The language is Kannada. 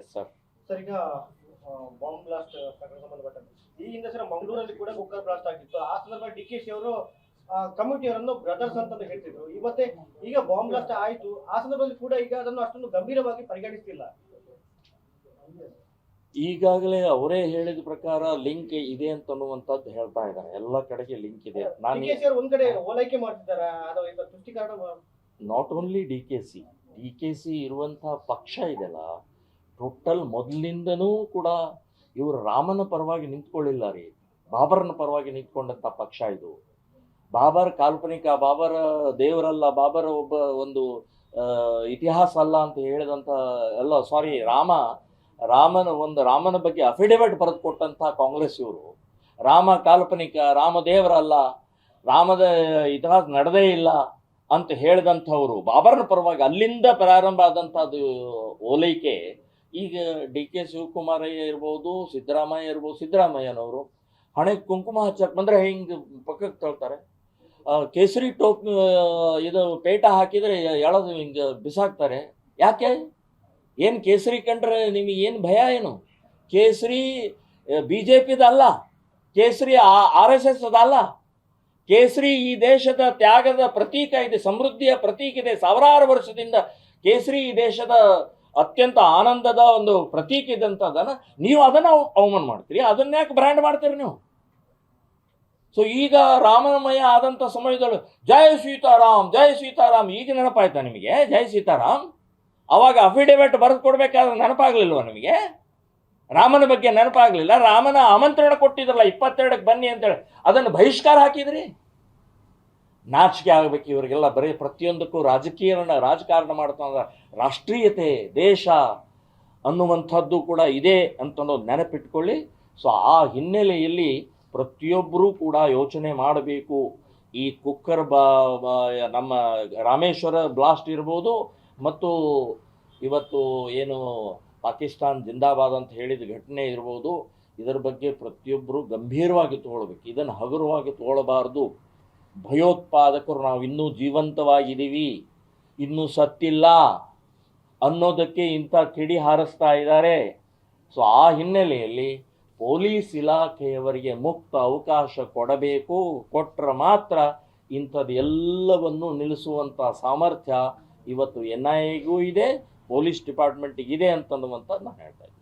Yes sir. ಸರ್, ಈಗ ಬಾಂಬ್ ಬ್ಲಾಸ್ಟ್ ಪ್ರಕರಣ ಸಂಬಂಧಪಟ್ಟಂತೆ ಈ ಹಿಂದೆ ಸರ್ ಮಂಗಳೂರಲ್ಲಿ ಕೂಡ ಕುಕ್ಕರ್ ಬ್ಲಾಸ್ಟ್ ಆಗಿತ್ತು. ಆ ಸಂದರ್ಭದಲ್ಲಿ DKC ಅವರು ಕಮಿಟಿಯವರನ್ನು ಬ್ರದರ್ಸ್ ಅಂತ ಹೇಳ್ತಿದ್ರು. ಇವತ್ತೇ ಈಗ ಬಾಂಬ್ ಬ್ಲಾಸ್ಟ್ ಆಯಿತು, ಆ ಸಂದರ್ಭದಲ್ಲಿ ಕೂಡ ಈಗ ಅದನ್ನು ಅಷ್ಟೊಂದು ಗಂಭೀರವಾಗಿ ಪರಿಗಣಿಸ್ತಿಲ್ಲ. ಈಗಾಗಲೇ ಅವರೇ ಹೇಳಿದ ಪ್ರಕಾರ ಲಿಂಕ್ ಇದೆ ಅಂತನ್ನುವಂಥದ್ದು ಹೇಳ್ತಾ ಇದ್ದಾರೆ. ಎಲ್ಲ ಕಡೆಗೆ ಲಿಂಕ್ ಇದೆ. ನಾನು DKC ಅವರು ಒಂದ್ ಕಡೆ ಓಲೈಕೆ ಮಾಡ್ತಿದ್ದಾರೆ, ಅಥವಾ ಇದು ತುಷ್ಟೀಕರಣ. ನಾಟ್ ಓನ್ಲಿ DKC ಇರುವಂತಹ ಪಕ್ಷ ಇದೆಲ್ಲ ಟೋಟಲ್ ಮೊದಲಿಂದನೂ ಕೂಡ ಇವರು ರಾಮನ ಪರವಾಗಿ ನಿಂತ್ಕೊಳ್ಳಿಲ್ಲ ರೀ, ಬಾಬರ್ನ ಪರವಾಗಿ ನಿಂತ್ಕೊಂಡಂಥ ಪಕ್ಷ ಇದು. ಬಾಬರ್ ಕಾಲ್ಪನಿಕ, ಬಾಬರ್ ದೇವರಲ್ಲ, ಬಾಬರ್ ಒಬ್ಬ ಒಂದು ಇತಿಹಾಸ ಅಲ್ಲ ಅಂತ ಹೇಳಿದಂಥ ಎಲ್ಲ ಸಾರಿ ರಾಮನ ಬಗ್ಗೆ ಅಫಿಡೇವಿಟ್ ಬರೆದು ಕೊಟ್ಟಂಥ ಕಾಂಗ್ರೆಸ್ ಇವರು. ರಾಮ ಕಾಲ್ಪನಿಕ, ರಾಮ ದೇವರಲ್ಲ, ರಾಮದ ಇತಿಹಾಸ ನಡೆದೇ ಇಲ್ಲ ಅಂತ ಹೇಳಿದಂಥವ್ರು ಬಾಬರ್ನ ಪರವಾಗಿ ಅಲ್ಲಿಂದ ಪ್ರಾರಂಭ ಆದಂಥದ್ದು ಓಲೈಕೆ. ಈಗ DK ಶಿವಕುಮಾರಯ್ಯ ಇರ್ಬೋದು, ಸಿದ್ದರಾಮಯ್ಯ ಇರ್ಬೋದು, ಸಿದ್ದರಾಮಯ್ಯನವರು ಹಣೆ ಕುಂಕುಮ ಹಚ್ಚಕ್ಕೆ ಬಂದರೆ ಹಿಂಗೆ ಪಕ್ಕಕ್ಕೆ ತಳ್ತಾರೆ. ಕೇಸರಿ ಟೋಪ್ ಇದು ಪೇಟ ಹಾಕಿದರೆ ಎಳೆದು ಹಿಂಗೆ ಬಿಸಾಕ್ತಾರೆ. ಯಾಕೆ? ಏನು ಕೇಸರಿ ಕಂಡ್ರೆ ನಿಮಗೆ ಏನು ಭಯ ಏನು? ಕೇಸರಿ BJPದಲ್ಲ, ಕೇಸರಿ RSS ಅದಲ್ಲ. ಕೇಸರಿ ಈ ದೇಶದ ತ್ಯಾಗದ ಪ್ರತೀಕ ಇದೆ, ಸಮೃದ್ಧಿಯ ಪ್ರತೀಕ ಇದೆ. ಸಾವಿರಾರು ವರ್ಷದಿಂದ ಕೇಸರಿ ಈ ದೇಶದ ಅತ್ಯಂತ ಆನಂದದ ಒಂದು ಪ್ರತೀಕ ಇದಂಥದ್ದನ್ನು ನೀವು ಅದನ್ನು ಅವಮಾನ ಮಾಡ್ತೀರಿ. ಅದನ್ನ ಯಾಕೆ ಬ್ರ್ಯಾಂಡ್ ಮಾಡ್ತೀರಿ ನೀವು? ಸೊ ಈಗ ರಾಮಮಯ ಆದಂಥ ಸಮಯದಲ್ಲಿ ಜೈ ಸೀತಾರಾಮ್, ಜೈ ಸೀತಾರಾಮ್ ಈಗ ನೆನಪಾಯ್ತಾ ನಿಮಗೆ? ಜೈ ಸೀತಾರಾಮ್ ಅವಾಗ ಅಫಿಡೇವಿಟ್ ಬರೆದು ಕೊಡಬೇಕಾದ್ರೆ ನೆನಪಾಗ್ಲಿಲ್ವ ನಿಮಗೆ? ರಾಮನ ಬಗ್ಗೆ ನೆನಪಾಗಲಿಲ್ಲ? ರಾಮನ ಆಮಂತ್ರಣ ಕೊಟ್ಟಿದ್ರಲ್ಲ 22ಕ್ಕೆ ಬನ್ನಿ ಅಂತೇಳಿ, ಅದನ್ನು ಬಹಿಷ್ಕಾರ ಹಾಕಿದ್ರಿ. ನಾಚಿಕೆ ಆಗಬೇಕು ಇವರಿಗೆಲ್ಲ. ಬರೀ ಪ್ರತಿಯೊಂದಕ್ಕೂ ರಾಜಕಾರಣ ಮಾಡ್ತಾ ರಾಷ್ಟ್ರೀಯತೆ, ದೇಶ ಅನ್ನುವಂಥದ್ದು ಕೂಡ ಇದೆ ಅಂತನ್ನೋದು ನೆನಪಿಟ್ಕೊಳ್ಳಿ. ಸೊ ಆ ಹಿನ್ನೆಲೆಯಲ್ಲಿ ಪ್ರತಿಯೊಬ್ಬರೂ ಕೂಡ ಯೋಚನೆ ಮಾಡಬೇಕು. ಈ ಕುಕ್ಕರ್ ನಮ್ಮ ರಾಮೇಶ್ವರ ಬ್ಲಾಸ್ಟ್ ಇರ್ಬೋದು, ಮತ್ತು ಇವತ್ತು ಏನು ಪಾಕಿಸ್ತಾನ್ ಜಿಂದಾಬಾದ್ ಅಂತ ಹೇಳಿದ ಘಟನೆ ಇರ್ಬೋದು, ಇದರ ಬಗ್ಗೆ ಪ್ರತಿಯೊಬ್ಬರು ಗಂಭೀರವಾಗಿ ತಗೊಳ್ಬೇಕು. ಇದನ್ನು ಹಗುರವಾಗಿ ತಗೊಳ್ಳಬಾರ್ದು. ಭಯೋತ್ಪಾದಕರು ನಾವು ಇನ್ನೂ ಜೀವಂತವಾಗಿದ್ದೀವಿ, ಇನ್ನೂ ಸತ್ತಿಲ್ಲ ಅನ್ನೋದಕ್ಕೆ ಇಂಥ ಕಿಡಿ ಹಾರಿಸ್ತಾ ಇದ್ದಾರೆ. ಸೊ ಆ ಹಿನ್ನೆಲೆಯಲ್ಲಿ ಪೊಲೀಸ್ ಇಲಾಖೆಯವರಿಗೆ ಮುಕ್ತ ಅವಕಾಶ ಕೊಡಬೇಕು. ಕೊಟ್ಟರೆ ಮಾತ್ರ ಇಂಥದ್ದು ಎಲ್ಲವನ್ನು ನಿಲ್ಲಿಸುವಂಥ ಸಾಮರ್ಥ್ಯ ಇವತ್ತು NIAಗೂ ಇದೆ, ಪೊಲೀಸ್ ಡಿಪಾರ್ಟ್ಮೆಂಟಿಗೆ ಇದೆ ಅಂತನ್ನುವಂಥದ್ದು ನಾನು ಹೇಳ್ತಾ ಇದ್ದೀನಿ.